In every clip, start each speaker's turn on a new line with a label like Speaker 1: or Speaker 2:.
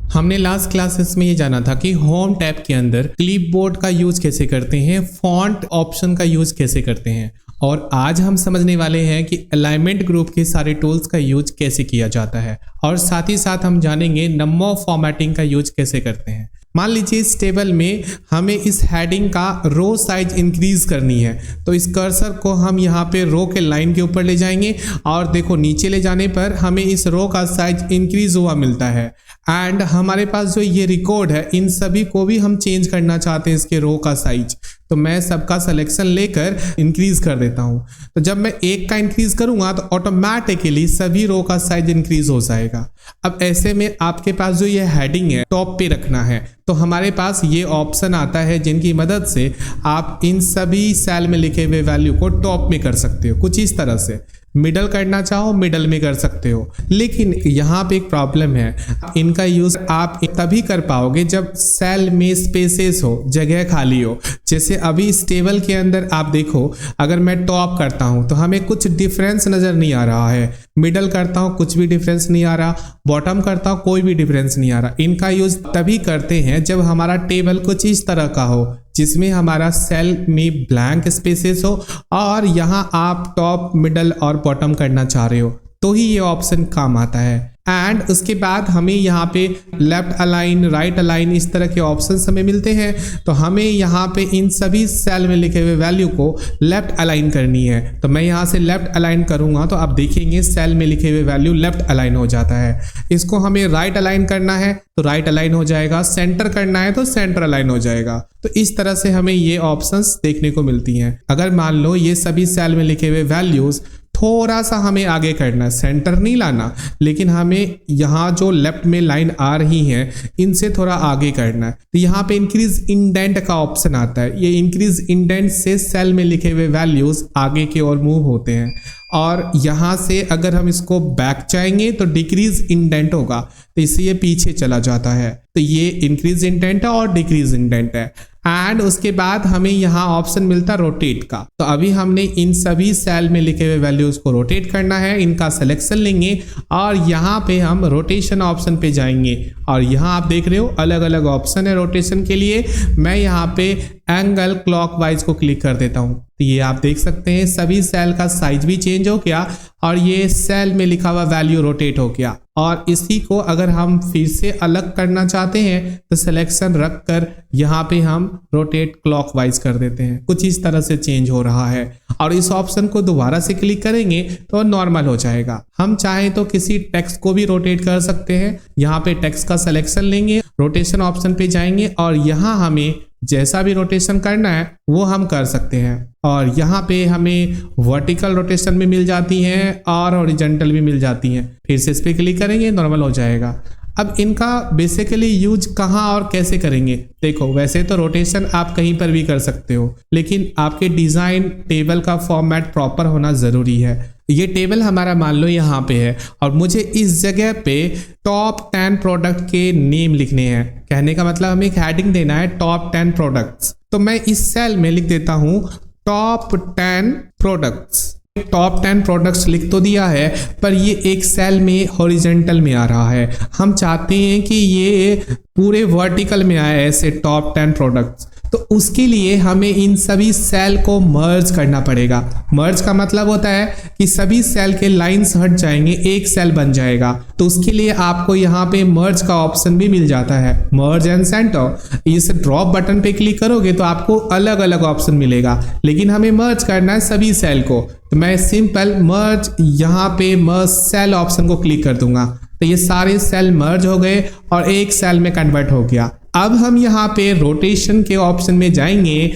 Speaker 1: हमने last classes में ये जाना था कि होम टैब के अंदर क्लिपबोर्ड का यूज कैसे करते हैं, फॉन्ट ऑप्शन का यूज कैसे करते हैं, और आज हम समझने वाले हैं कि अलाइनमेंट ग्रुप के सारे टूल्स का यूज कैसे किया जाता है, और साथ ही साथ हम जानेंगे नंबर फॉर्मेटिंग का यूज कैसे करते हैं। मान लीजिए इस टेबल में हमें इस हेडिंग का रो साइज इंक्रीज करनी है, तो इस कर्सर को हम यहाँ पे रो के लाइन के ऊपर ले जाएंगे और देखो नीचे ले जाने पर हमें इस रो का साइज इंक्रीज हुआ मिलता है। एंड हमारे पास जो ये रिकॉर्ड है इन सभी को भी हम चेंज करना चाहते हैं इसके रो का साइज, तो मैं सबका सिलेक्शन लेकर इंक्रीज कर देता हूं। तो जब मैं एक का इंक्रीज करूंगा तो ऑटोमेटिकली सभी रो का साइज इंक्रीज हो जाएगा। अब ऐसे में आपके पास जो ये हेडिंग है टॉप पे रखना है, तो हमारे पास ये ऑप्शन आता है जिनकी मदद से आप इन सभी सेल में लिखे हुए वैल्यू को टॉप में कर सकते हो। कुछ इस तरह से मिडल करना चाहो मिडल में कर सकते हो, लेकिन यहाँ पे एक प्रॉब्लम है, इनका यूज आप तभी कर पाओगे जब सेल में स्पेसेस हो, जगह खाली हो। जैसे अभी इस टेबल के अंदर आप देखो, अगर मैं टॉप करता हूं तो हमें कुछ डिफरेंस नजर नहीं आ रहा है, मिडल करता हूं कुछ भी डिफरेंस नहीं आ रहा, बॉटम करता हूं कोई भी डिफरेंस नहीं आ रहा। इनका यूज तभी करते हैं जब हमारा टेबल कुछ इस तरह का हो जिसमें हमारा सेल में ब्लैंक स्पेसेस हो और यहाँ आप टॉप मिडल और बॉटम करना चाह रहे हो, तो ही ये ऑप्शन काम आता है। एंड उसके बाद हमें यहाँ पे लेफ्ट अलाइन, राइट अलाइन, इस तरह के ऑप्शंस हमें मिलते हैं, तो हमें यहाँ पे इन सभी सेल में लिखे हुए वैल्यू को लेफ्ट अलाइन करनी है। तो मैं यहाँ से लेफ्ट अलाइन करूँगा तो आप देखेंगे सेल में लिखे हुए वैल्यू लेफ्ट अलाइन हो जाता है। इसको हमें राइट अलाइन करना है तो राइट अलाइन हो जाएगा, सेंटर करना है तो सेंटर अलाइन हो जाएगा। तो इस तरह से हमें ये ऑप्शंस देखने को मिलती हैं। अगर मान लो ये सभी सेल में लिखे हुए वैल्यूज थोड़ा सा हमें आगे करना है, सेंटर नहीं लाना, लेकिन हमें यहाँ जो लेफ्ट में लाइन आ रही है इनसे थोड़ा आगे करना है, तो यहाँ पे इंक्रीज इंडेंट का ऑप्शन आता है। ये इंक्रीज इंडेंट से सेल में लिखे हुए वैल्यूज आगे की ओर मूव होते हैं, और यहाँ से अगर हम इसको बैक चाहेंगे तो डिक्रीज इंडेंट होगा, तो इससे ये पीछे चला जाता है। तो ये इंक्रीज इंडेंट है और डिक्रीज इंडेंट है। एंड उसके बाद हमें यहाँ ऑप्शन मिलता है रोटेट का, तो अभी हमने इन सभी सेल में लिखे हुए वैल्यूज को रोटेट करना है, इनका सिलेक्शन लेंगे और यहाँ पे हम रोटेशन ऑप्शन पे जाएंगे, और यहाँ आप देख रहे हो अलग अलग ऑप्शन है रोटेशन के लिए। मैं यहाँ पे एंगल क्लॉकवाइज को क्लिक कर देता हूँ, तो ये आप देख सकते हैं सभी सेल का साइज भी चेंज हो गया और ये सेल में लिखा हुआ वैल्यू रोटेट हो गया। और इसी को अगर हम फिर से अलग करना चाहते हैं तो सिलेक्शन रख कर यहाँ पे हम रोटेट क्लॉकवाइज कर देते हैं। कुछ इस तरह से चेंज हो रहा है, और इस ऑप्शन को दोबारा से क्लिक करेंगे तो नॉर्मल हो जाएगा। हम चाहें तो किसी टेक्स्ट को भी रोटेट कर सकते हैं, यहाँ पे टेक्स्ट का सिलेक्शन लेंगे, रोटेशन ऑप्शन पे जाएंगे और यहाँ हमें जैसा भी रोटेशन करना है वो हम कर सकते हैं। और यहाँ पे हमें वर्टिकल रोटेशन भी मिल जाती है और हॉरिजॉन्टल भी मिल जाती हैं। फिर से इस पर क्लिक करेंगे नॉर्मल हो जाएगा। अब इनका बेसिकली यूज कहाँ और कैसे करेंगे, देखो वैसे तो रोटेशन आप कहीं पर भी कर सकते हो, लेकिन आपके डिजाइन टेबल का फॉर्मेट प्रॉपर होना जरूरी है। ये टेबल हमारा मान लो यहाँ पे है और मुझे इस जगह पे टॉप 10 प्रोडक्ट के नेम लिखने हैं। कहने का मतलब हमें एक हेडिंग देना है टॉप 10 प्रोडक्ट्स, तो मैं इस सेल में लिख देता हूँ टॉप 10 प्रोडक्ट्स। टॉप 10 प्रोडक्ट्स लिख तो दिया है, पर ये एक सेल में हॉरिजॉन्टल में आ रहा है। हम चाहते हैं कि ये पूरे वर्टिकल में आए ऐसे टॉप 10 प्रोडक्ट्स, तो उसके लिए हमें इन सभी सेल को मर्ज करना पड़ेगा। मर्ज का मतलब होता है कि सभी सेल के लाइंस हट जाएंगे, एक सेल बन जाएगा। तो उसके लिए आपको यहाँ पे मर्ज का ऑप्शन भी मिल जाता है, मर्ज एंड सेंटर। इस ड्रॉप बटन पे क्लिक करोगे तो आपको अलग अलग ऑप्शन मिलेगा, लेकिन हमें मर्ज करना है सभी सेल को, तो मैं सिंपल मर्ज यहाँ पे मर्ज सेल ऑप्शन को क्लिक कर दूंगा, तो ये सारे सेल मर्ज हो गए और एक सेल में कन्वर्ट हो गया। अब हम यहाँ पे रोटेशन के ऑप्शन में जाएंगे,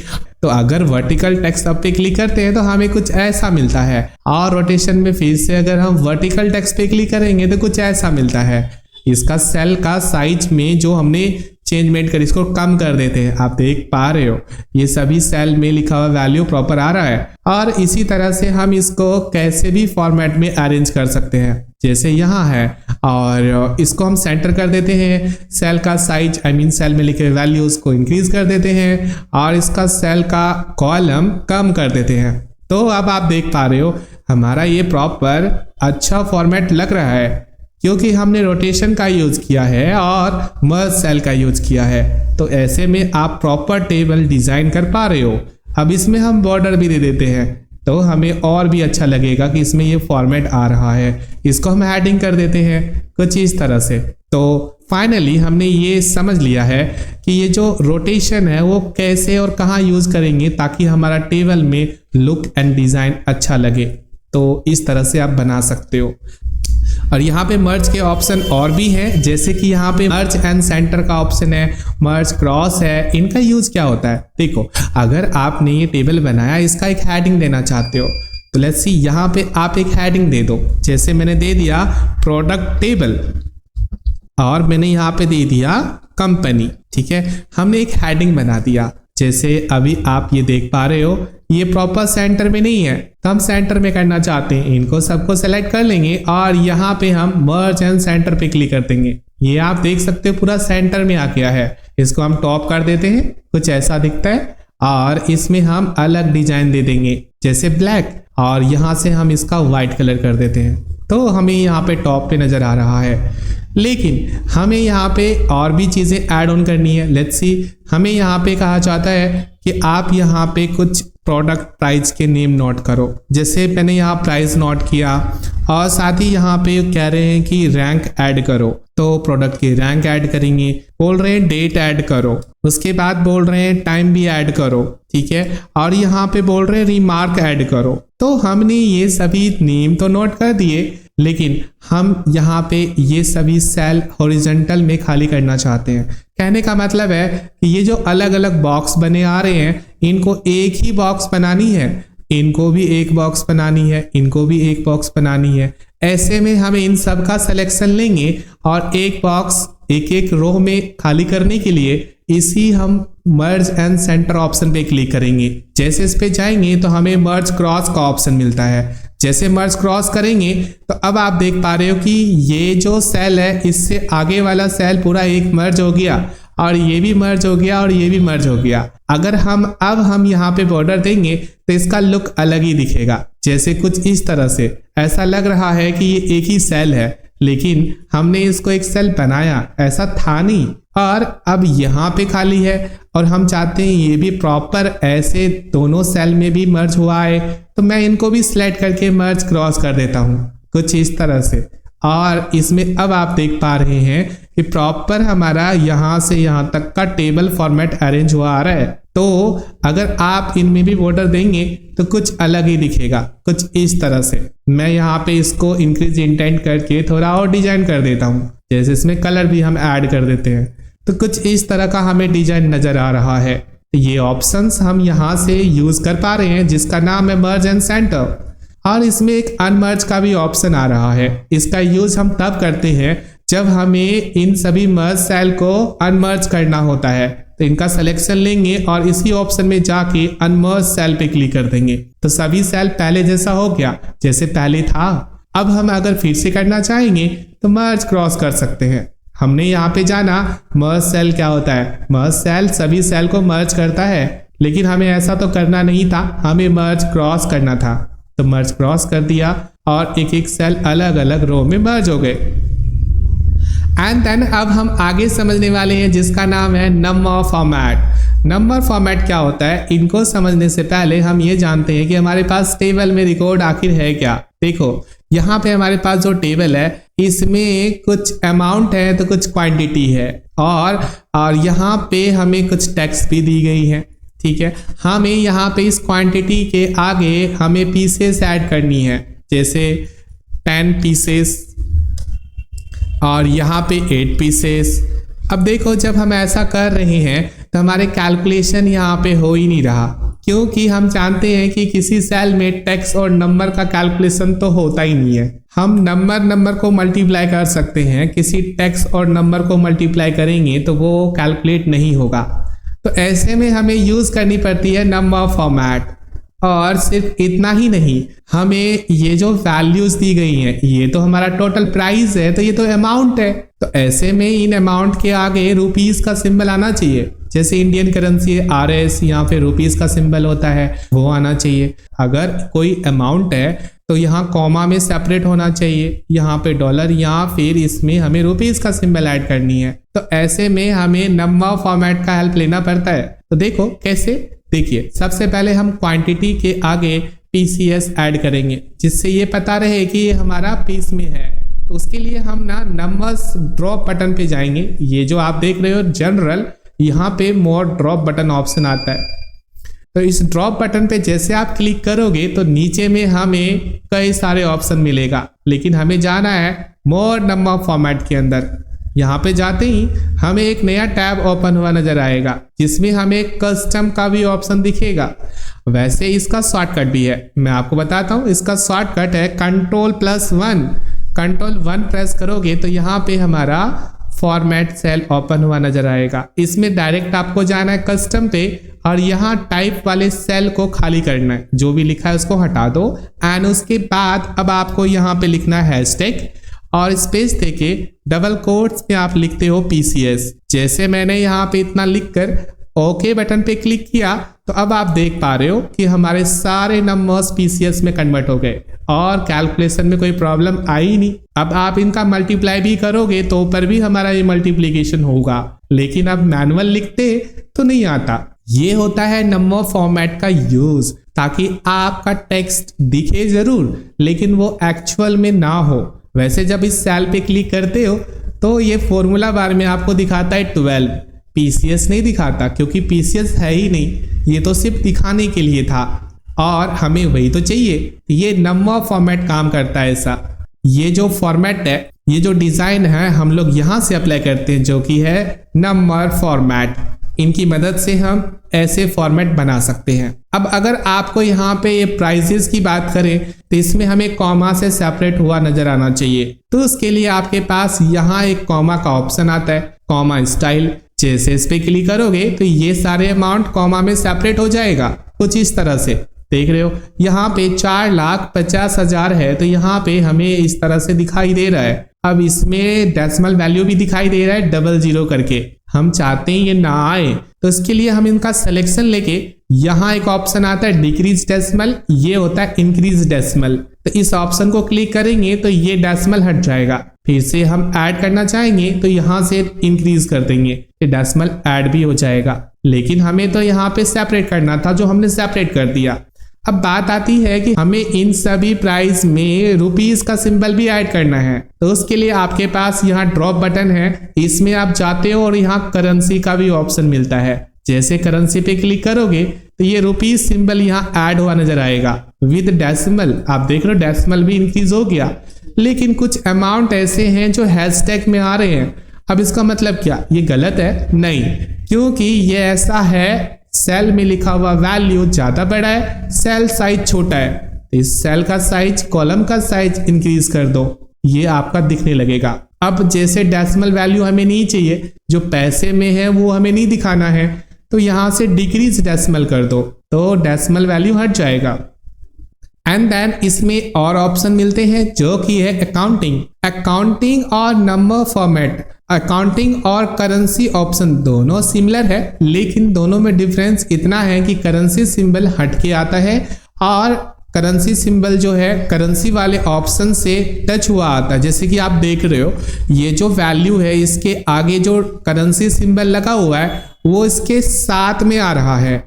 Speaker 1: तो अगर वर्टिकल टेक्स्ट अब पे क्लिक करते हैं तो हमें कुछ ऐसा मिलता है, और रोटेशन में फिर से अगर हम वर्टिकल टेक्स्ट पे क्लिक करेंगे तो कुछ ऐसा मिलता है। इसका सेल का साइज में जो हमने चेंजमेंट कर इसको कम कर देते हैं, आप देख पा रहे हो ये सभी सेल में लिखा हुआ वैल्यू प्रॉपर आ रहा है। और इसी तरह से हम इसको कैसे भी फॉर्मेट में अरेंज कर सकते हैं, जैसे यहाँ है, और इसको हम सेंटर कर देते हैं, सेल का साइज सेल में लिखे वैल्यूज को इंक्रीज कर देते हैं और इसका सेल का कॉलम कम कर देते हैं। तो अब आप देख पा रहे हो हमारा ये प्रॉपर अच्छा फॉर्मेट लग रहा है। क्योंकि हमने रोटेशन का यूज किया है और मर्ज सेल का यूज किया है। तो ऐसे में आप प्रॉपर टेबल डिजाइन कर पा रहे हो। अब इसमें हम बॉर्डर भी दे देते हैं तो हमें और भी अच्छा लगेगा कि इसमें ये फॉर्मेट आ रहा है। इसको हम हेडिंग कर देते हैं कुछ इस तरह से। तो फाइनली हमने ये समझ लिया है कि ये जो रोटेशन है वो कैसे और कहाँ यूज करेंगे ताकि हमारा टेबल में लुक एंड डिजाइन अच्छा लगे। तो इस तरह से आप बना सकते हो। और यहाँ पे मर्ज के ऑप्शन और भी हैं, जैसे कि यहाँ पे मर्ज एंड सेंटर का ऑप्शन है, मर्ज क्रॉस है। इनका यूज क्या होता है? देखो, अगर आपने ये टेबल बनाया, इसका एक हेडिंग देना चाहते हो तो लेट्स सी यहाँ पे आप एक हेडिंग दे दो। जैसे मैंने दे दिया प्रोडक्ट टेबल और मैंने यहाँ पे दे दिया कंपनी। ठीक है, हमने एक हेडिंग बना दिया। जैसे अभी आप ये देख पा रहे हो ये प्रॉपर सेंटर में नहीं है, तो हम सेंटर में करना चाहते हैं। इनको सबको सेलेक्ट कर लेंगे और यहाँ पे हम मर्ज एंड सेंटर पे क्लिक कर देंगे। ये आप देख सकते हो पूरा सेंटर में आ गया है। इसको हम टॉप कर देते हैं, कुछ ऐसा दिखता है। और इसमें हम अलग डिजाइन दे देंगे जैसे ब्लैक, और यहाँ से हम इसका व्हाइट कलर कर देते हैं। तो हमें यहाँ पे टॉप पे नजर आ रहा है। लेकिन हमें यहाँ पे और भी चीजें ऐड ऑन करनी है। लेट्स सी, हमें यहाँ पे कहा जाता है कि आप यहाँ पे कुछ प्रोडक्ट प्राइस के नेम नोट करो। जैसे मैंने यहाँ प्राइस नोट किया और साथ ही यहाँ पे कह रहे हैं कि रैंक ऐड करो, तो प्रोडक्ट की रैंक ऐड करेंगे। बोल रहे हैं डेट ऐड करो, उसके बाद बोल रहे हैं टाइम भी ऐड करो। ठीक है, और यहाँ पे बोल रहे हैं रिमार्क ऐड करो। तो हमने ये सभी नेम तो नोट कर दिए, लेकिन हम यहाँ पे ये सभी सेल हॉरिजॉन्टल में खाली करना चाहते हैं। कहने का मतलब है कि ये जो अलग अलग बॉक्स बने आ रहे हैं, इनको एक ही बॉक्स बनानी है, इनको भी एक बॉक्स बनानी है, इनको भी एक बॉक्स बनानी है। ऐसे में हमें इन सब का सिलेक्शन लेंगे और एक बॉक्स एक एक रो में खाली करने के लिए इसी हम मर्ज एंड सेंटर ऑप्शन पे क्लिक करेंगे। जैसे इस पे जाएंगे तो हमें मर्ज क्रॉस का ऑप्शन मिलता है। जैसे मर्ज क्रॉस करेंगे तो अब आप देख पा रहे हो कि ये जो सेल है इससे आगे वाला सेल पूरा एक मर्ज हो गया और ये भी मर्ज हो गया और ये भी मर्ज हो गया। अगर हम यहाँ पे बॉर्डर देंगे तो इसका लुक अलग ही दिखेगा। जैसे कुछ इस तरह से ऐसा लग रहा है कि ये एक ही सेल है, लेकिन हमने इसको एक सेल बनाया, ऐसा था नहीं। और अब यहाँ पे खाली है और हम चाहते हैं ये भी प्रॉपर ऐसे दोनों सेल में भी मर्ज हुआ है, तो मैं इनको भी सिलेक्ट करके मर्ज क्रॉस कर देता हूँ कुछ इस तरह से। और इसमें अब आप देख पा रहे हैं कि प्रॉपर हमारा यहाँ से यहाँ तक का टेबल फॉर्मेट अरेंज हुआ आ रहा है। तो अगर आप इनमें भी बॉर्डर देंगे तो कुछ अलग ही दिखेगा, कुछ इस तरह से। मैं यहाँ पे इसको इंक्रीज इंटेंट करके थोड़ा और डिजाइन कर देता हूँ। जैसे इसमें कलर भी हम ऐड कर देते हैं, तो कुछ इस तरह का हमें डिजाइन नजर आ रहा है। ये ऑप्शंस हम यहाँ से यूज कर पा रहे हैं, जिसका नाम है मर्ज एंड सेंटर। और इसमें एक अनमर्ज का भी ऑप्शन आ रहा है। इसका यूज हम तब करते हैं जब हमें इन सभी मर्ज सेल को अनमर्ज करना होता है। तो इनका सिलेक्शन लेंगे और इसी ऑप्शन में जाके अनमर्ज सेल पे क्लिक कर देंगे, तो सभी सेल पहले जैसा हो गया, जैसे पहले था। अब हम अगर फिर से करना चाहेंगे तो मर्ज क्रॉस कर सकते हैं। हमने यहाँ पे जाना, मर्ज सेल क्या होता है? मर्ज सेल सभी सेल को मर्ज करता है, लेकिन हमें ऐसा तो करना नहीं था, हमें मर्ज क्रॉस करना था। तो मर्ज क्रॉस कर दिया और एक एक सेल अलग अलग रो में मर्ज हो गए। एंड देन अब हम आगे समझने वाले हैं जिसका नाम है नंबर फॉर्मेट। नंबर फॉर्मेट क्या होता है, इनको समझने से पहले हम ये जानते हैं कि हमारे पास टेबल में रिकॉर्ड आखिर है क्या। देखो, यहाँ पे हमारे पास जो टेबल है इसमें कुछ अमाउंट है तो कुछ क्वांटिटी है, और यहाँ पे हमें कुछ टेक्स्ट भी दी गई है। ठीक है, हमें यहाँ पे इस क्वांटिटी के आगे हमें पीसेस ऐड करनी है, जैसे 10 पीसेस और यहाँ पे 8 पीसेस। अब देखो, जब हम ऐसा कर रहे हैं तो हमारे कैलकुलेशन यहाँ पे हो ही नहीं रहा, क्योंकि हम जानते हैं कि किसी सेल में टेक्स्ट और नंबर का कैलकुलेशन तो होता ही नहीं है। हम नंबर को मल्टीप्लाई कर सकते हैं, किसी टेक्स्ट और नंबर को मल्टीप्लाई करेंगे तो वो कैलकुलेट नहीं होगा। तो ऐसे में हमें यूज करनी पड़ती है नंबर फॉर्मेट। और सिर्फ इतना ही नहीं, हमें ये जो वैल्यूज दी गई हैं, ये तो हमारा टोटल प्राइस है, तो ये तो अमाउंट है। तो ऐसे में इन अमाउंट के आगे रुपीस का सिंबल आना चाहिए। जैसे इंडियन करेंसी RS, यहाँ पे रुपीस का सिंबल होता है, वो आना चाहिए। अगर कोई अमाउंट है तो यहाँ कॉमा में सेपरेट होना चाहिए, यहाँ पे डॉलर, या फिर इसमें हमें रुपीस का सिंबल ऐड करनी है। तो ऐसे में हमें नंबर फॉर्मेट का हेल्प लेना पड़ता है। तो देखो कैसे, देखिए सबसे पहले हम क्वांटिटी के आगे PCS ऐड करेंगे, जिससे ये पता रहे कि ये हमारा पीस में है। तो उसके लिए हम ना नंबर्स ड्रॉप बटन पे जाएंगे। ये जो आप देख रहे हो जनरल, यहाँ पे मोर ड्रॉप बटन ऑप्शन आता है। तो इस ड्रॉप बटन पे जैसे आप क्लिक करोगे तो नीचे में हमें कई सारे ऑप्शन मिलेगा, लेकिन हमें जाना है मोर नंबर फॉर्मेट के अंदर। यहाँ पे जाते ही हमें एक नया टैब ओपन हुआ नजर आएगा, जिसमें हमें कस्टम का भी ऑप्शन दिखेगा। वैसे इसका शॉर्टकट भी है, मैं आपको बताता हूँ। इसका शॉर्टकट है Ctrl+1। Ctrl+1 प्रेस करोगे तो यहाँ पे हमारा फॉर्मेट सेल ओपन हुआ नजर आएगा। इसमें डायरेक्ट आपको जाना है कस्टम पे, और यहाँ टाइप वाले सेल को खाली करना है, जो भी लिखा है उसको हटा दो। एंड उसके बाद अब आपको यहाँ पे लिखना है हैशटैग, और स्पेस देके डबल कोट्स में आप लिखते हो PCS। जैसे मैंने यहाँ पे इतना लिखकर ओके बटन पे क्लिक किया, तो अब आप देख पा रहे हो कि हमारे सारे नंबर्स PCS में कन्वर्ट हो गए और कैलकुलेशन में कोई प्रॉब्लम आई नहीं। अब आप इनका मल्टीप्लाई भी करोगे तो ऊपर भी हमारा ये मल्टीप्लिकेशन होगा, लेकिन अब मैनुअल लिखते तो नहीं आता। ये होता है नंबर फॉर्मेट का यूज, ताकि आपका टेक्स्ट दिखे जरूर लेकिन वो एक्चुअल में ना हो। वैसे जब इस सेल पे क्लिक करते हो तो ये फॉर्मूला बार में आपको दिखाता है 12, PCS नहीं दिखाता, क्योंकि PCS है ही नहीं, ये तो सिर्फ दिखाने के लिए था और हमें वही तो चाहिए। ये नंबर फॉर्मेट काम करता है ऐसा। ये जो फॉर्मेट है, ये जो डिजाइन है, हम लोग यहाँ से अप्लाई करते हैं, जो कि है नंबर फॉर्मेट। इनकी मदद से हम ऐसे फॉर्मेट बना सकते हैं। अब अगर आपको यहाँ पे ये प्राइसेस की बात करें तो इसमें हमें कॉमा से सेपरेट हुआ नजर आना चाहिए। तो उसके लिए आपके पास यहाँ एक कॉमा का ऑप्शन आता है, कॉमा स्टाइल। जैसे इस पे क्लिक करोगे तो ये सारे अमाउंट कॉमा में सेपरेट हो जाएगा, कुछ इस तरह से। देख रहे हो यहाँ पे 4,50,000 है, तो यहाँ पे हमें इस तरह से दिखाई दे रहा है। अब इसमें डेसिमल वैल्यू भी दिखाई दे रहा है 00 करके। हम चाहते हैं ये ना आए, तो इसके लिए हम इनका सिलेक्शन लेके यहाँ एक ऑप्शन आता है डिक्रीज डेसिमल, ये होता है इंक्रीज डेसिमल। तो इस ऑप्शन को क्लिक करेंगे तो ये डेसिमल हट जाएगा। फिर से हम ऐड करना चाहेंगे तो यहाँ से इंक्रीज कर देंगे, ये डेसिमल ऐड भी हो जाएगा। लेकिन हमें तो यहाँ पे सेपरेट करना था, जो हमने सेपरेट कर दिया। अब बात आती है कि हमें इन सभी प्राइस में रुपीस का सिंबल भी ऐड करना है। तो उसके लिए आपके पास यहाँ ड्रॉप बटन है, इसमें आप जाते हो और यहाँ करेंसी का भी ऑप्शन मिलता है। जैसे करेंसी पे क्लिक करोगे तो ये रुपीस सिंबल यहाँ ऐड हुआ नजर आएगा विद डेसिमल। आप देख रहे हो डेसिमल भी इंक्रीज हो गया, लेकिन कुछ अमाउंट ऐसे हैं जो हैशटैग में आ रहे हैं। अब इसका मतलब क्या, ये गलत है? नहीं, क्योंकि ये ऐसा है, सेल में लिखा हुआ वैल्यू ज्यादा बड़ा है, सेल साइज छोटा है। तो इस सेल का साइज, कॉलम का साइज इंक्रीज कर दो, ये आपका दिखने लगेगा। अब जैसे डेसिमल वैल्यू हमें नहीं चाहिए, जो पैसे में है वो हमें नहीं दिखाना है, तो यहां से डिक्रीज डेसिमल कर दो, तो डेसिमल वैल्यू हट जाएगा। एंड देन इसमें और ऑप्शन मिलते हैं, जो कि है अकाउंटिंग और नंबर फॉर्मेट। अकाउंटिंग और करेंसी ऑप्शन दोनों सिमिलर है, लेकिन दोनों में डिफरेंस इतना है कि करेंसी सिंबल हट के आता है और करेंसी सिंबल जो है करेंसी वाले ऑप्शन से टच हुआ आता है। जैसे कि आप देख रहे हो ये जो वैल्यू है, इसके आगे जो करेंसी सिंबल लगा हुआ है वो इसके साथ में आ रहा है।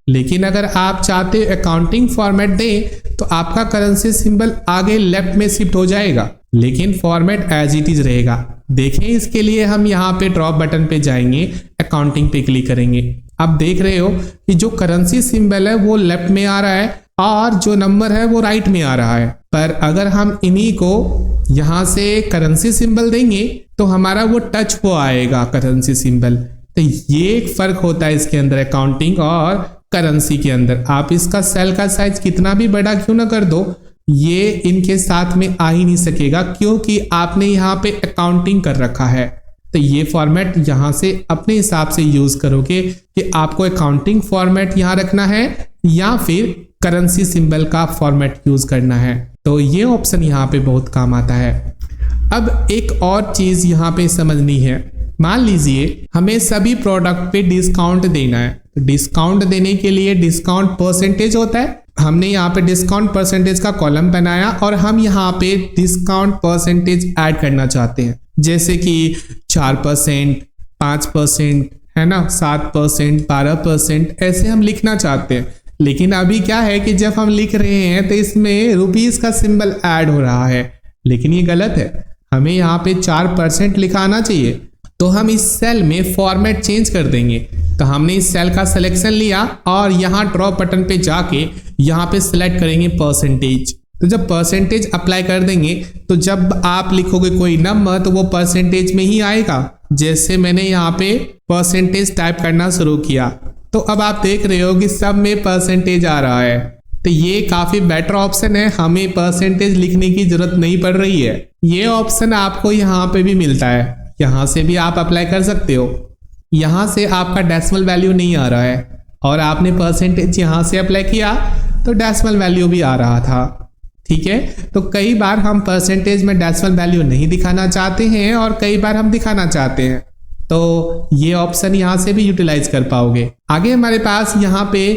Speaker 1: लेकिन अगर आप चाहते हो अकाउंटिंग फॉर्मेट दें तो आपका करेंसी सिंबल आगे लेफ्ट में शिफ्ट हो जाएगा, लेकिन फॉर्मेट एज इट इज रहेगा। देखें, इसके लिए हम यहाँ पे ड्रॉप बटन पे जाएंगे, अकाउंटिंग पे क्लिक करेंगे। अब देख रहे हो कि जो करेंसी सिंबल है वो लेफ्ट में आ रहा है और जो नंबर है वो राइट में आ रहा है। पर अगर हम इन्हीं को यहाँ से करेंसी सिंबल देंगे तो हमारा वो टच हो आएगा करेंसी सिंबल। तो ये एक फर्क होता है इसके अंदर, अकाउंटिंग और करेंसी के अंदर। आप इसका सेल का साइज कितना भी बड़ा क्यों ना कर दो, ये इनके साथ में आ ही नहीं सकेगा, क्योंकि आपने यहाँ पे अकाउंटिंग कर रखा है। तो ये फॉर्मेट यहाँ से अपने हिसाब से यूज करोगे कि आपको अकाउंटिंग फॉर्मेट यहाँ रखना है या फिर करेंसी सिंबल का फॉर्मेट यूज करना है। तो ये ऑप्शन यहाँ पे बहुत काम आता है। अब एक और चीज यहाँ पे समझनी है, मान लीजिए हमें सभी प्रोडक्ट पे डिस्काउंट देना है। डिस्काउंट देने के लिए डिस्काउंट परसेंटेज होता है, हमने यहाँ पे डिस्काउंट परसेंटेज का कॉलम बनाया और हम यहाँ पे डिस्काउंट परसेंटेज ऐड करना चाहते हैं, जैसे कि 4%, 5%, है ना, 7%, 12%, ऐसे हम लिखना चाहते हैं। लेकिन अभी क्या है कि जब हम लिख रहे हैं तो इसमें रुपीस का सिंबल ऐड हो रहा है, लेकिन ये गलत है। हमें यहाँ पे 4% लिखाना चाहिए। तो हम इस सेल में फॉर्मेट चेंज कर देंगे। तो हमने इस सेल का सिलेक्शन लिया और यहाँ ड्रॉप बटन पे जाके यहाँ पे सिलेक्ट करेंगे परसेंटेज। तो जब परसेंटेज अप्लाई कर देंगे तो जब आप लिखोगे कोई नंबर तो वो परसेंटेज में ही आएगा। जैसे मैंने यहाँ पे परसेंटेज टाइप करना शुरू किया तो अब आप देख रहे हो कि सब में परसेंटेज आ रहा है। तो ये काफी बेटर ऑप्शन है, हमें परसेंटेज लिखने की जरूरत नहीं पड़ रही है। ये ऑप्शन आपको यहाँ पे भी मिलता है, यहाँ से भी आप अप्लाई कर सकते हो। यहाँ से आपका डेसिमल वैल्यू नहीं आ रहा है और आपने परसेंटेज यहाँ से अप्लाई किया तो डेसिमल वैल्यू भी आ रहा था। ठीक है, तो कई बार हम परसेंटेज में डेसिमल वैल्यू नहीं दिखाना चाहते हैं और कई बार हम दिखाना चाहते हैं, तो ये ऑप्शन यहाँ से भी यूटिलाइज कर पाओगे। आगे हमारे पास यहाँ पे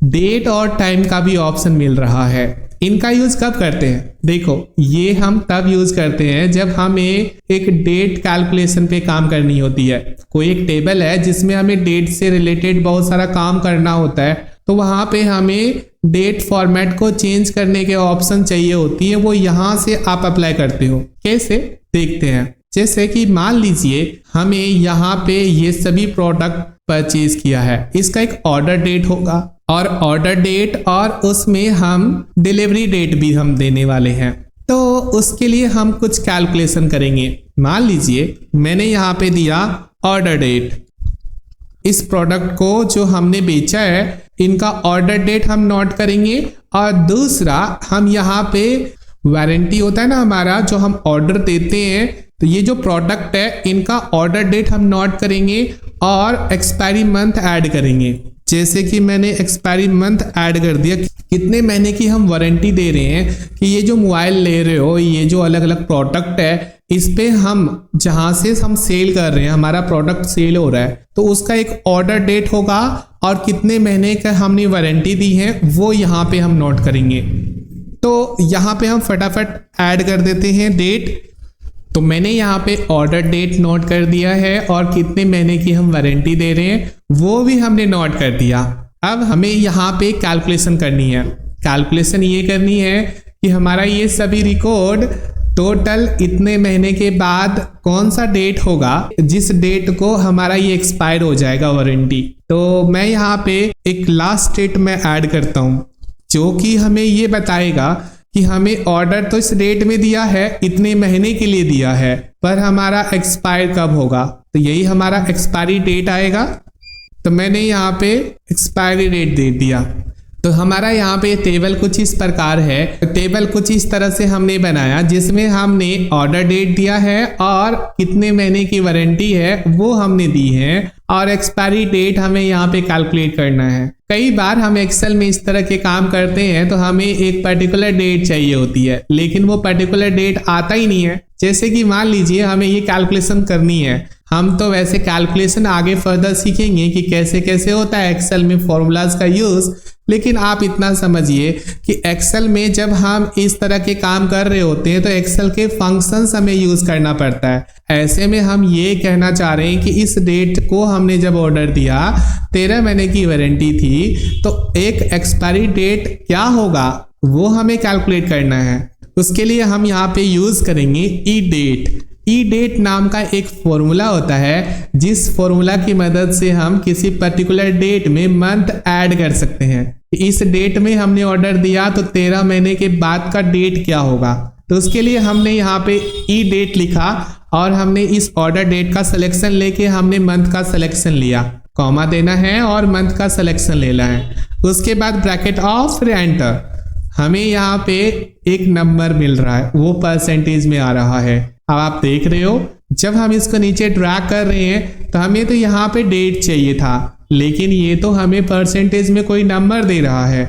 Speaker 1: डेट और टाइम का भी ऑप्शन मिल रहा है। इनका यूज कब करते हैं? देखो, ये हम तब यूज करते हैं जब हमें एक डेट कैलकुलेशन पे काम करनी होती है। कोई एक टेबल है जिसमें हमें डेट से रिलेटेड बहुत सारा काम करना होता है, तो वहां पे हमें डेट फॉर्मेट को चेंज करने के ऑप्शन चाहिए होती है, वो यहाँ से आप अप्लाई करते हो। कैसे देखते हैं। जैसे कि मान लीजिए हमें यहाँ पे ये सभी प्रोडक्ट परचेज किया है, इसका एक ऑर्डर डेट होगा और ऑर्डर डेट और उसमें हम डिलीवरी डेट भी हम देने वाले हैं। तो उसके लिए हम कुछ कैलकुलेशन करेंगे। मान लीजिए मैंने यहाँ पे दिया ऑर्डर डेट, इस प्रोडक्ट को जो हमने बेचा है इनका ऑर्डर डेट हम नोट करेंगे और दूसरा हम यहाँ पे वारंटी होता है ना हमारा, जो हम ऑर्डर देते हैं, तो ये जो प्रोडक्ट है इनका ऑर्डर डेट हम नोट करेंगे और एक्सपायरी मंथ ऐड करेंगे। जैसे कि मैंने एक्सपायरी मंथ ऐड कर दिया, कितने महीने की हम वारंटी दे रहे हैं कि ये जो मोबाइल ले रहे हो, ये जो अलग अलग प्रोडक्ट है, इस पे हम जहां से हम सेल कर रहे हैं, हमारा प्रोडक्ट सेल हो रहा है, तो उसका एक ऑर्डर डेट होगा और कितने महीने का हमने वारंटी दी है वो यहाँ पे हम नोट करेंगे। तो यहाँ पे हम फटाफट ऐड कर देते हैं डेट। तो मैंने यहाँ पे ऑर्डर डेट नोट कर दिया है और कितने महीने की हम वारंटी दे रहे हैं वो भी हमने नोट कर दिया। अब हमें यहाँ पे कैलकुलेशन करनी है। कैलकुलेशन ये करनी है कि हमारा ये सभी रिकॉर्ड टोटल इतने महीने के बाद कौन सा डेट होगा जिस डेट को हमारा ये एक्सपायर हो जाएगा वारंटी। तो मैं यहाँ पे एक लास्ट डेट में ऐड करता हूँ जो कि हमें ये बताएगा कि हमें ऑर्डर तो इस डेट में दिया है, इतने महीने के लिए दिया है, पर हमारा एक्सपायर कब होगा। तो यही हमारा एक्सपायरी डेट आएगा। तो मैंने यहाँ पे एक्सपायरी डेट दे दिया। तो हमारा यहाँ पे टेबल कुछ इस प्रकार है। टेबल कुछ इस तरह से हमने बनाया जिसमें हमने ऑर्डर डेट दिया है और कितने महीने की वारंटी है वो हमने दी है और एक्सपायरी डेट हमें यहाँ पे कैलकुलेट करना है। कई बार हम एक्सेल में इस तरह के काम करते हैं तो हमें एक पर्टिकुलर डेट चाहिए होती है, लेकिन वो पर्टिकुलर डेट आता ही नहीं है। जैसे कि मान लीजिए हमें ये कैलकुलेशन करनी है, हम तो वैसे कैलकुलेशन आगे फर्दर सीखेंगे कि कैसे कैसे होता है एक्सेल में फॉर्मूलाज का यूज, लेकिन आप इतना समझिए कि एक्सेल में जब हम इस तरह के काम कर रहे होते हैं तो एक्सेल के फंक्शंस हमें यूज करना पड़ता है। ऐसे में हम ये कहना चाह रहे हैं कि इस डेट को हमने जब ऑर्डर दिया 13 महीने की वारंटी थी, तो एक एक्सपायरी डेट क्या होगा वो हमें कैलकुलेट करना है। उसके लिए हम यहाँ पे यूज करेंगे ई डेट। ई डेट नाम का एक फॉर्मूला होता है जिस फॉर्मूला की मदद से हम किसी पर्टिकुलर डेट में मंथ ऐड कर सकते हैं। इस डेट में हमने ऑर्डर दिया तो 13 महीने के बाद का डेट क्या होगा। तो उसके लिए हमने यहाँ पे ई डेट लिखा और हमने इस ऑर्डर डेट का सिलेक्शन लेके हमने मंथ का सिलेक्शन लिया, कॉमा देना है और मंथ का सिलेक्शन लेना है। उसके बाद ब्रैकेट ऑफ फिर एंटर। हमें यहाँ पे एक नंबर मिल रहा है, वो परसेंटेज में आ रहा है। अब आप देख रहे हो जब हम इसको नीचे ड्रैग कर रहे हैं तो हमें तो यहाँ पे डेट चाहिए था, लेकिन ये तो हमें परसेंटेज में कोई नंबर दे रहा है।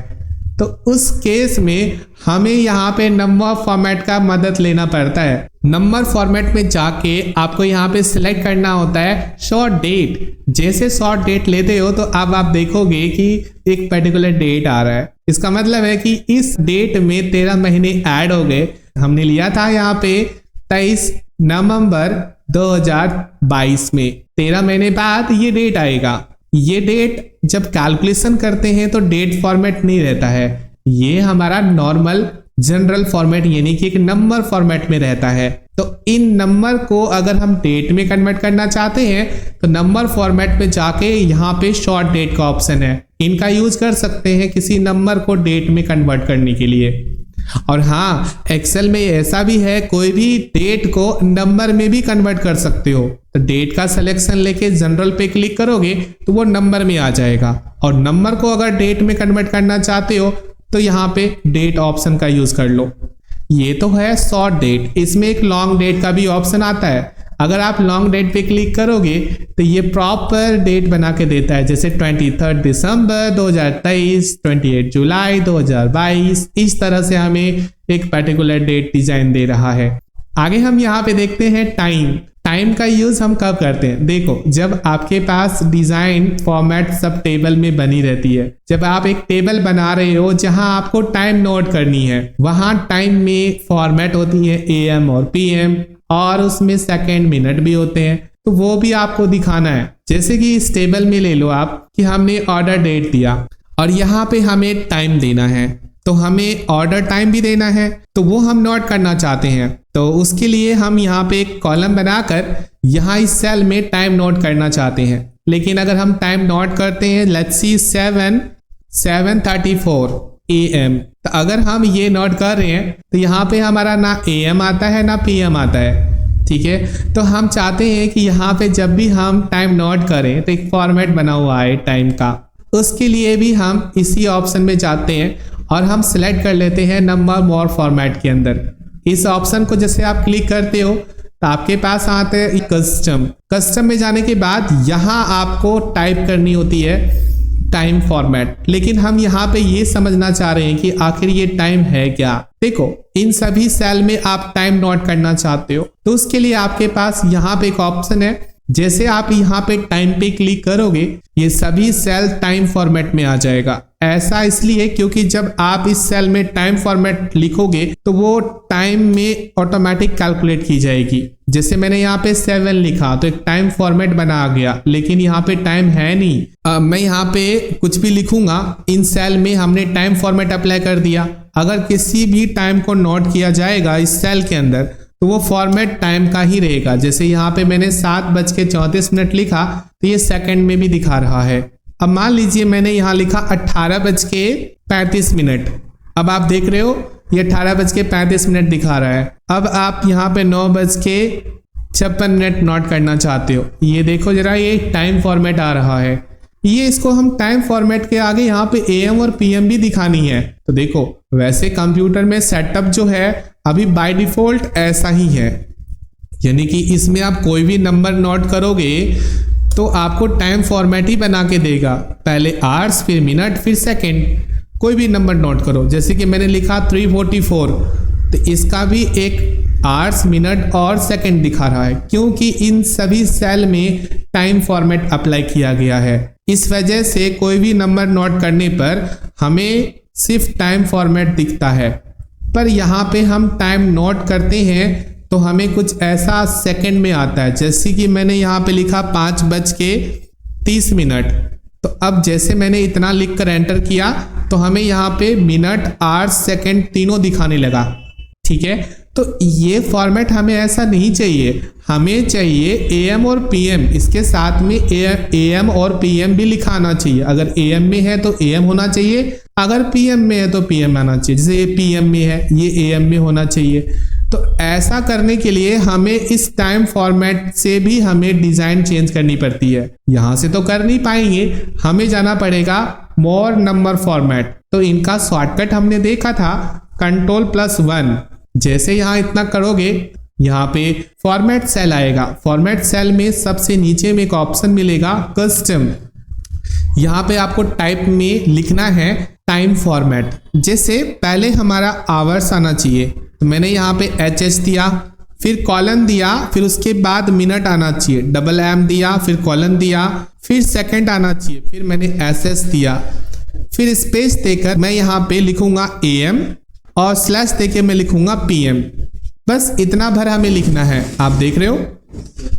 Speaker 1: तो उस केस में हमें यहाँ पे नंबर फॉर्मेट का मदद लेना पड़ता है। नंबर फॉर्मेट में जाके आपको यहाँ पे सिलेक्ट करना होता है शॉर्ट डेट। जैसे शॉर्ट डेट लेते हो तो अब आप देखोगे कि एक पर्टिकुलर डेट आ रहा है। इसका मतलब है कि इस डेट में 13 महीने ऐड हो गए। हमने लिया था यहाँ पे 23 नवंबर 2022 में, 13 महीने बाद ये डेट आएगा। ये डेट जब कैलकुलेशन करते हैं तो डेट फॉर्मेट नहीं रहता है, ये हमारा नॉर्मल जनरल फॉर्मेट यानी कि एक नंबर फॉर्मेट में रहता है। तो इन नंबर को अगर हम डेट में कन्वर्ट करना चाहते हैं तो नंबर फॉर्मेट में जाके यहाँ पे शॉर्ट डेट का ऑप्शन है, इनका यूज कर सकते हैं किसी नंबर को डेट में कन्वर्ट करने के लिए। और हाँ, एक्सेल में ऐसा भी है, कोई भी डेट को नंबर में भी कन्वर्ट कर सकते हो। तो डेट का सिलेक्शन लेके जनरल पे क्लिक करोगे तो वो नंबर में आ जाएगा, और नंबर को अगर डेट में कन्वर्ट करना चाहते हो तो यहाँ पे डेट ऑप्शन का यूज कर लो। ये तो है शॉर्ट डेट, इसमें एक लॉन्ग डेट का भी ऑप्शन आता है। अगर आप लॉन्ग डेट पे क्लिक करोगे तो ये प्रॉपर डेट बना के देता है, जैसे 23 दिसंबर 2023, 28 जुलाई 2022, इस तरह से हमें एक पर्टिकुलर डेट डिजाइन दे रहा है। आगे हम यहाँ पे देखते हैं टाइम का यूज हम कब करते हैं। देखो, जब आपके पास डिजाइन फॉर्मेट सब टेबल में बनी रहती है, जब आप एक टेबल बना रहे हो जहां आपको टाइम नोट करनी है, वहां टाइम में फॉर्मेट होती है AM और PM, और उसमें सेकंड मिनट भी होते हैं, तो वो भी आपको दिखाना है। जैसे कि इस टेबल में ले लो आप कि हमने ऑर्डर डेट दिया और यहाँ पे हमें टाइम देना है, तो हमें ऑर्डर टाइम भी देना है, तो वो हम नोट करना चाहते हैं। तो उसके लिए हम यहाँ पे एक कॉलम बनाकर यहाँ इस सेल में टाइम नोट करना चाहते हैं। लेकिन अगर हम टाइम नोट करते हैं, लेट्स सी 7:34 AM, तो अगर हम ये नोट कर रहे हैं तो यहाँ पे हमारा ना AM आता है ना PM आता है, ठीक है। तो हम चाहते हैं कि यहाँ पे जब भी हम टाइम नोट करें तो एक फॉर्मेट बना हुआ है टाइम का, उसके लिए भी हम इसी ऑप्शन में जाते हैं और हम सिलेक्ट कर लेते हैं नंबर मोर फॉर्मेट के अंदर। इस ऑप्शन को जैसे आप क्लिक करते हो तो आपके पास आते हैं कस्टम में जाने के बाद यहाँ आपको टाइप करनी होती है टाइम फॉर्मेट। लेकिन हम यहाँ पे ये समझना चाह रहे हैं कि आखिर ये टाइम है क्या। देखो, इन सभी सेल में आप टाइम नोट करना चाहते हो तो उसके लिए आपके पास यहाँ पे एक ऑप्शन है। जैसे आप यहाँ पे टाइम पे क्लिक करोगे ये सभी सेल टाइम फॉर्मेट में आ जाएगा। ऐसा इसलिए क्योंकि जब आप इस सेल में टाइम फॉर्मेट लिखोगे तो वो टाइम में ऑटोमेटिक कैलकुलेट की जाएगी। जैसे मैंने यहाँ पे 7 लिखा तो एक टाइम फॉर्मेट बना आ गया, लेकिन यहाँ पे टाइम है नहीं। मैं यहाँ पे कुछ भी लिखूंगा, इन सेल में हमने टाइम फॉर्मेट अप्लाई कर दिया। अगर किसी भी टाइम को नोट किया जाएगा इस सेल के अंदर तो वो फॉर्मेट टाइम का ही रहेगा। जैसे यहाँ पे मैंने 7:34 लिखा तो ये सेकंड में भी दिखा रहा है। अब मान लीजिए मैंने यहाँ लिखा 18:35। अब आप देख रहे हो ये 18:35 दिखा रहा है। अब आप यहाँ पे 9:56 नोट करना चाहते हो, ये देखो जरा, ये टाइम फॉर्मेट आ रहा है। ये इसको हम टाइम फॉर्मेट के आगे यहाँ पे AM और PM भी दिखानी है। तो देखो, वैसे कंप्यूटर में सेटअप जो है अभी बाय डिफॉल्ट ऐसा ही है, यानी कि इसमें आप कोई भी नंबर नोट करोगे तो आपको टाइम फॉर्मेट ही बना के देगा। पहले आवर्स, फिर मिनट, फिर सेकंड, कोई भी नंबर नोट करो। जैसे कि मैंने लिखा 3:44 तो इसका भी एक आवर्स, मिनट और सेकंड दिखा रहा है, क्योंकि इन सभी सेल में टाइम फॉर्मेट अप्लाई किया गया है। इस वजह से कोई भी नंबर नोट करने पर हमें सिर्फ टाइम फॉर्मेट दिखता है। पर यहाँ पे हम टाइम नोट करते हैं तो हमें कुछ ऐसा सेकंड में आता है। जैसे कि मैंने यहाँ पे लिखा 5:30। तो अब जैसे मैंने इतना लिख कर एंटर किया तो हमें यहाँ पे मिनट, आवर्स, सेकंड तीनों दिखाने लगा, ठीक है। तो ये फॉर्मेट हमें ऐसा नहीं चाहिए, हमें चाहिए AM और PM, इसके साथ में AM और PM भी लिखाना चाहिए। अगर AM में है तो AM होना चाहिए, अगर PM में है तो PM आना चाहिए। जैसे ये PM में है, ये AM में होना चाहिए। तो ऐसा करने के लिए हमें इस टाइम फॉर्मेट से भी हमें डिजाइन चेंज करनी पड़ती है। यहां से तो कर नहीं पाएंगे, हमें जाना पड़ेगा मोर नंबर फॉर्मेट। तो इनका शॉर्टकट हमने देखा था Ctrl+1। जैसे यहाँ इतना करोगे यहाँ पे फॉर्मेट सेल आएगा। फॉर्मेट सेल में सबसे नीचे में एक ऑप्शन मिलेगा कस्टम। यहाँ पे आपको टाइप में लिखना है टाइम फॉर्मेट। जैसे पहले हमारा आवर्स आना चाहिए, तो मैंने यहाँ पे एच दिया, फिर कॉलन दिया, फिर उसके बाद मिनट आना चाहिए, डबल एम दिया, फिर कॉलन दिया, फिर सेकंड आना चाहिए, फिर मैंने एस दिया, फिर स्पेस देकर मैं यहाँ पे लिखूंगा एम और स्लैश देके मैं लिखूंगा पीएम। बस इतना भर हमें लिखना है, आप देख रहे हो।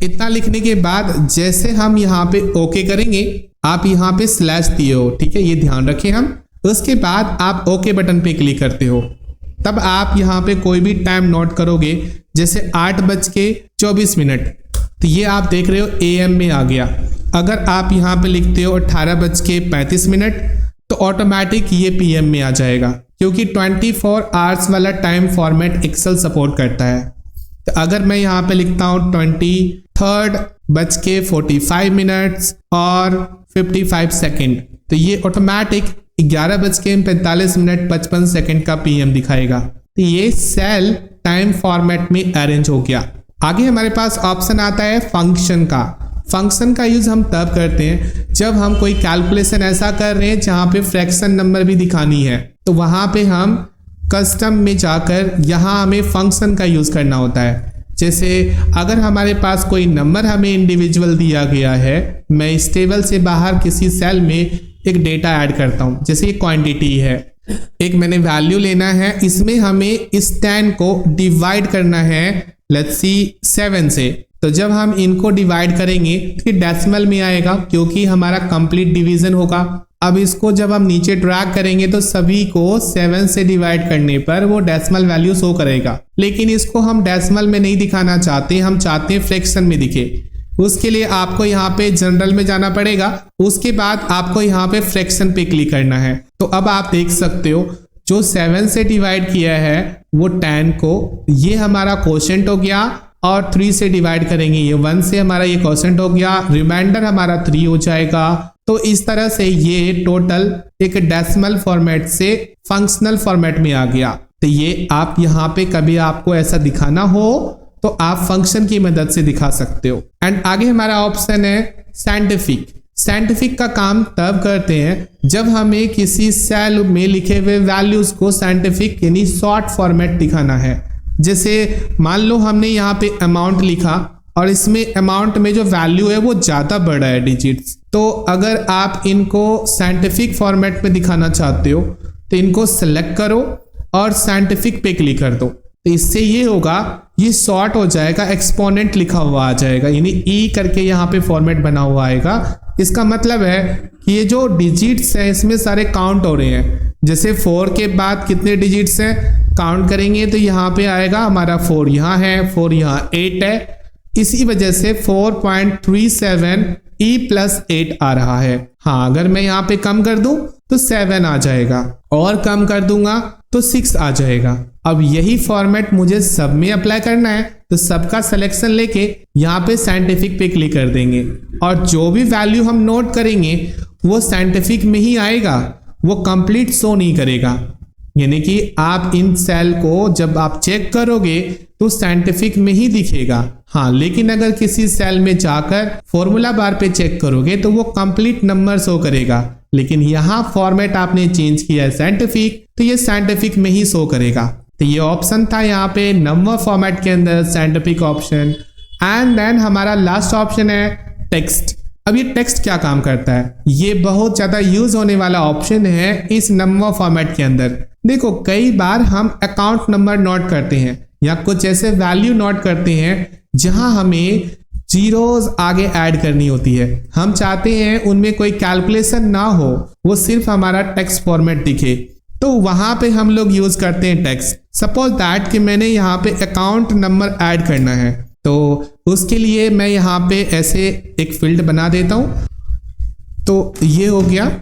Speaker 1: इतना लिखने के बाद जैसे हम यहाँ पे ओके करेंगे, आप यहाँ पे स्लैश दिए हो, ठीक है, ये ध्यान रखें हम। उसके बाद आप ओके बटन पे क्लिक करते हो, तब आप यहाँ पे कोई भी टाइम नोट करोगे, जैसे 8:24, तो ये आप देख रहे हो AM में आ गया। अगर आप यहाँ पे लिखते हो 18:35, तो ऑटोमेटिक ये PM में आ जाएगा, क्योंकि 24 आवर्स वाला टाइम फॉर्मेट एक्सेल सपोर्ट करता है। तो अगर मैं यहाँ पे लिखता हूँ 23:45 और 55 सेकेंड, तो ये ऑटोमेटिक 11:45 का PM दिखाएगा। तो ये सेल टाइम फॉर्मेट में अरेंज हो गया। आगे हमारे पास ऑप्शन आता है फंक्शन का। फंक्शन का यूज हम तब करते हैं जब हम कोई कैलकुलेशन ऐसा कर रहे हैं जहां पे फ्रैक्शन नंबर भी दिखानी है, तो वहां पे हम कस्टम में जाकर यहाँ हमें फंक्शन का यूज करना होता है। जैसे अगर हमारे पास कोई नंबर हमें इंडिविजुअल दिया गया है, मैं इस टेबल से बाहर किसी सेल में एक डेटा ऐड करता हूं, जैसे ये क्वांटिटी है, एक मैंने वैल्यू लेना है, इसमें हमें इस 10 को डिवाइड करना है, लेट्स सी 7 से। तो जब हम इनको डिवाइड करेंगे तो ये डेसिमल में आएगा, क्योंकि हमारा कंप्लीट डिवीजन होगा। अब इसको जब हम नीचे ड्रैग करेंगे तो सभी को 7 से डिवाइड करने पर वो डेसिमल वैल्यू शो करेगा, लेकिन इसको हम डेसिमल में नहीं दिखाना चाहते, हम चाहते हैं फ्रैक्शन में दिखे। उसके लिए आपको यहाँ पे जनरल में जाना पड़ेगा, उसके बाद आपको यहाँ पे फ्रैक्शन पे क्लिक करना है। तो अब आप देख सकते हो जो 7 से डिवाइड किया है वो 10 को, ये हमारा क्वोशेंट हो गया, और 3 से डिवाइड करेंगे ये 1 से, हमारा ये क्वोशेंट हो गया, रिमाइंडर हमारा 3 हो जाएगा। तो इस तरह से ये टोटल एक डेसिमल फॉर्मेट से फंक्शनल फॉर्मेट में आ गया। तो ये आप यहाँ पे कभी आपको ऐसा दिखाना हो तो आप फंक्शन की मदद से दिखा सकते हो। एंड आगे हमारा ऑप्शन है साइंटिफिक। साइंटिफिक का काम तब करते हैं जब हमें किसी सेल में लिखे हुए वैल्यूज को साइंटिफिक यानी शॉर्ट फॉर्मेट दिखाना है। जैसे मान लो हमने यहाँ पे अमाउंट लिखा और इसमें अमाउंट में जो वैल्यू है वो ज्यादा बड़ा है डिजिट्स, तो अगर आप इनको साइंटिफिक फॉर्मेट में दिखाना चाहते हो तो इनको सेलेक्ट करो और साइंटिफिक पे क्लिक कर दो। तो इससे ये होगा, ये शॉर्ट हो जाएगा, एक्सपोनेंट लिखा हुआ आ जाएगा, यानी ई करके यहाँ पे फॉर्मेट बना हुआ आएगा। इसका मतलब है कि ये जो डिजिट्स हैं इसमें सारे काउंट हो रहे हैं। जैसे 4 के बाद कितने डिजिट्स हैं काउंट करेंगे तो यहाँ पे आएगा हमारा 4 यहाँ है, 4 यहाँ 8 है, इसी वजह से 4.37 E+8 आ रहा है। हाँ, अगर मैं यहाँ पे कम कर दूं तो 7 आ जाएगा, और कम कर दूंगा तो 6 आ जाएगा। अब यही फॉर्मेट मुझे सब में अप्लाई करना है, तो सबका सिलेक्शन लेके यहाँ पे साइंटिफिक पे क्लिक कर देंगे, और जो भी वैल्यू हम नोट करेंगे वो साइंटिफिक में ही आएगा, वो कंप्लीट शो नहीं करेगा। यानी कि आप इन सेल को जब आप चेक करोगे तो साइंटिफिक में ही दिखेगा। हाँ, लेकिन अगर किसी सेल में जाकर फॉर्मूला बार पे चेक करोगे तो वो कंप्लीट नंबर शो करेगा, लेकिन यहाँ फॉर्मेट आपने चेंज किया है साइंटिफिक, तो ये साइंटिफिक में ही शो करेगा। तो ये ऑप्शन था यहाँ पे नंबर फॉर्मेट के अंदर साइंटिफिक ऑप्शन। एंड देन हमारा लास्ट ऑप्शन है टेक्स्ट। अब ये टेक्स्ट क्या काम करता है, ये बहुत ज्यादा यूज होने वाला ऑप्शन है इस नंबर फॉर्मेट के अंदर। देखो, कई बार हम अकाउंट नंबर नोट करते हैं या कुछ ऐसे वैल्यू नोट करते हैं जहां हमें जीरोस आगे ऐड करनी होती है। हम चाहते हैं उनमें कोई कैलकुलेशन ना हो, वो सिर्फ हमारा टेक्स्ट फॉर्मेट दिखे, तो वहां पे हम लोग यूज करते हैं टेक्स्ट। सपोज दैट कि मैंने यहाँ पे अकाउंट नंबर ऐड करना है, तो उसके लिए मैं यहाँ पे ऐसे एक फील्ड बना देता हूँ। तो ये हो गया।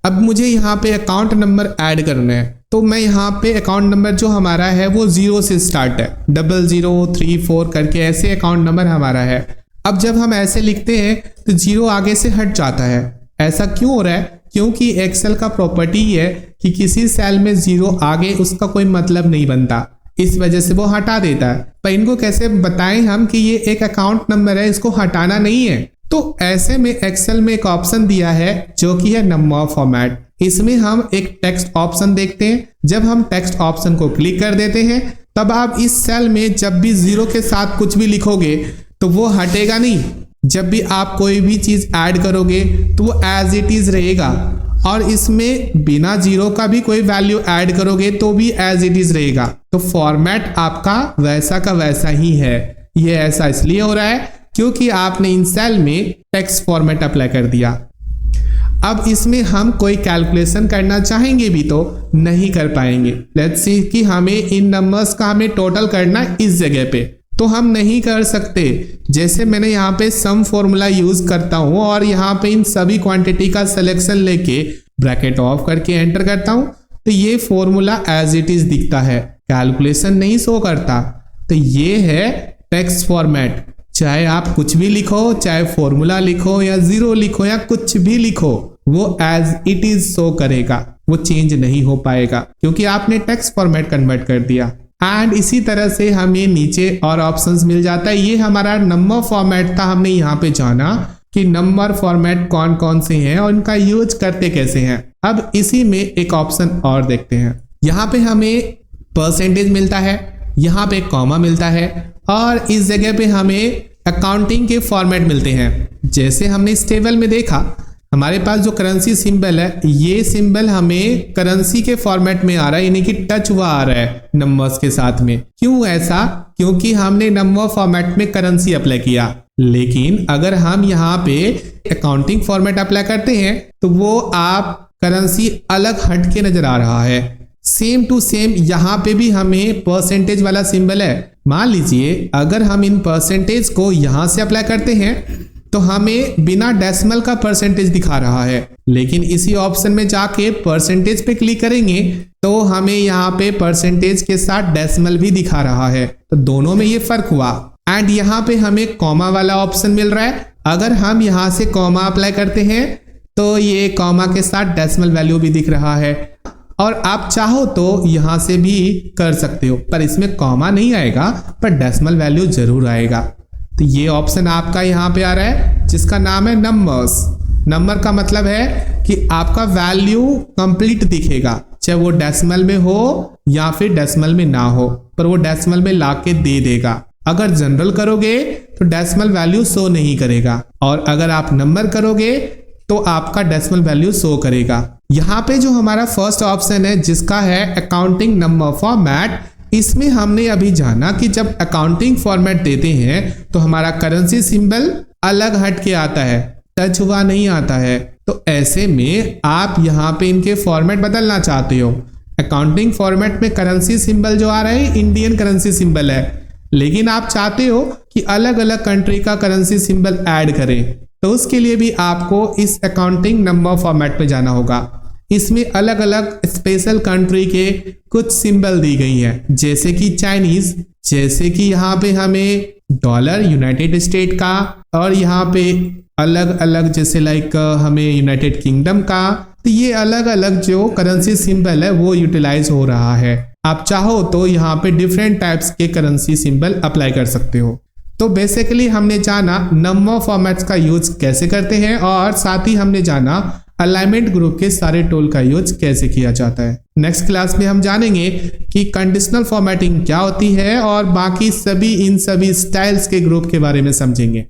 Speaker 1: अब मुझे यहाँ पे अकाउंट नंबर ऐड करना है, तो मैं यहाँ पे अकाउंट नंबर जो हमारा है वो 0 से स्टार्ट है, 0034 करके ऐसे अकाउंट नंबर हमारा है। अब जब हम ऐसे लिखते हैं तो 0 आगे से हट जाता है। ऐसा क्यों हो रहा है? क्योंकि एक्सेल का प्रॉपर्टी है कि किसी सेल में 0 आगे उसका कोई मतलब नहीं बनता, इस वजह से वो हटा देता है। पर इनको कैसे बताएं हम कि ये एक अकाउंट नंबर है, इसको हटाना नहीं है। तो ऐसे में एक्सेल में एक ऑप्शन दिया है जो कि है नंबर फॉर्मेट। इसमें हम एक टेक्स्ट ऑप्शन देखते हैं। जब हम टेक्स्ट ऑप्शन को क्लिक कर देते हैं तब आप इस सेल में जब भी जीरो के साथ कुछ भी लिखोगे तो वो हटेगा नहीं। जब भी आप कोई भी चीज ऐड करोगे तो वो एज इट इज रहेगा, और इसमें बिना जीरो का भी कोई वैल्यू ऐड करोगे तो भी एज इट इज रहेगा। तो फॉर्मेट आपका वैसा का वैसा ही है। ये ऐसा इसलिए हो रहा है क्योंकि आपने इन सेल में टेक्स्ट फॉर्मेट अप्लाई कर दिया। अब इसमें हम कोई कैलकुलेशन करना चाहेंगे भी तो नहीं कर पाएंगे। लेट्स सी कि हमें इन नंबर्स का हमें टोटल करना इस जगह पे, तो हम नहीं कर सकते। जैसे मैंने यहाँ पे सम फॉर्मूला यूज करता हूं और यहाँ पे इन सभी क्वांटिटी का सिलेक्शन लेके ब्रैकेट ऑफ करके एंटर करता हूं तो ये फॉर्मूला एज इट इज दिखता है, कैलकुलेशन नहीं शो करता। तो ये है टेक्स्ट फॉर्मेट। चाहे आप कुछ भी लिखो, चाहे फॉर्मूला लिखो या जीरो लिखो या कुछ भी लिखो, वो एज इट इज शो करेगा, वो चेंज नहीं हो पाएगा क्योंकि आपने टेक्स्ट फॉर्मेट कन्वर्ट कर दिया। एंड इसी तरह से हमें नीचे और ऑप्शंस मिल जाता है। ये हमारा नंबर फॉर्मेट था। हमने यहाँ पे जाना कि नंबर फॉर्मेट कौन कौन से हैं और इनका यूज करते कैसे हैं। अब इसी में एक ऑप्शन और देखते हैं। यहाँ पे हमें परसेंटेज मिलता है, यहाँ पे कॉमा मिलता है और इस जगह पे हमें अकाउंटिंग के फॉर्मेट मिलते हैं। जैसे हमने इस टेबल में देखा हमारे पास जो करेंसी सिंबल है, ये सिंबल हमें करेंसी के फॉर्मेट में आ रहा है, यानी कि टच हुआ आ रहा है नंबर्स के साथ में। क्यों ऐसा? क्योंकि हमने नंबर फॉर्मेट में करेंसी अप्लाई किया। लेकिन अगर हम यहाँ पे अकाउंटिंग फॉर्मेट अप्लाई करते हैं तो वो आप करेंसी अलग हट के नजर आ रहा है। सेम टू सेम यहाँ पे भी हमें परसेंटेज वाला सिंबल है। मान लीजिए अगर हम इन परसेंटेज को यहाँ से अप्लाई करते हैं तो हमें बिना डेसिमल का परसेंटेज दिखा रहा है, लेकिन इसी ऑप्शन में जाके परसेंटेज पे क्लिक करेंगे तो हमें यहाँ पे परसेंटेज के साथ डेसिमल भी दिखा रहा है। तो दोनों में ये फर्क हुआ। एंड यहाँ पे हमें कॉमा वाला ऑप्शन मिल रहा है। अगर हम यहाँ से कॉमा अप्लाई करते हैं तो ये कॉमा के साथ डेसिमल वैल्यू भी दिख रहा है, और आप चाहो तो यहाँ से भी कर सकते हो, पर इसमें कॉमा नहीं आएगा पर डेसिमल वैल्यू जरूर आएगा। तो ये ऑप्शन आपका यहाँ पे आ रहा है जिसका नाम है नंबर्स। नंबर का मतलब है कि आपका वैल्यू कंप्लीट दिखेगा, चाहे वो डेसिमल में हो या फिर डेसिमल में ना हो, पर वो डेसिमल में लाके दे देगा। अगर जनरल करोगे तो डेसिमल वैल्यू शो नहीं करेगा, और अगर आप नंबर करोगे तो आपका डेसिमल वैल्यू शो करेगा। यहाँ पे जो हमारा फर्स्ट ऑप्शन है जिसका है अकाउंटिंग नंबर फॉर्मेट, इसमें हमने अभी जाना कि जब अकाउंटिंग फॉर्मेट देते हैं तो हमारा करेंसी सिंबल अलग हट के आता है, टच हुआ नहीं आता है। तो ऐसे में आप यहाँ पे इनके फॉर्मेट बदलना चाहते हो। अकाउंटिंग फॉर्मेट में करेंसी सिंबल जो आ रहा है इंडियन करेंसी सिंबल है, लेकिन आप चाहते हो कि अलग अलग कंट्री का करेंसी सिंबल ऐड करें, तो उसके लिए भी आपको इस अकाउंटिंग नंबर फॉर्मेट पे जाना होगा। इसमें अलग अलग स्पेशल कंट्री के कुछ सिंबल दी गई हैं, जैसे कि चाइनीज, जैसे कि यहाँ पे हमें डॉलर यूनाइटेड स्टेट का, और यहाँ पे अलग अलग जैसे लाइक हमें यूनाइटेड किंगडम का। तो ये अलग अलग जो करेंसी सिंबल है वो यूटिलाइज हो रहा है। आप चाहो तो यहाँ पे डिफरेंट टाइप्स के करेंसी सिंबल अप्लाई कर सकते हो। तो बेसिकली हमने जाना नंबर फॉर्मेट्स का यूज कैसे करते हैं, और साथ ही हमने जाना अलाइनमेंट ग्रुप के सारे टूल का यूज कैसे किया जाता है। नेक्स्ट क्लास में हम जानेंगे कि कंडीशनल फॉर्मेटिंग क्या होती है और बाकी सभी इन सभी स्टाइल्स के ग्रुप के बारे में समझेंगे।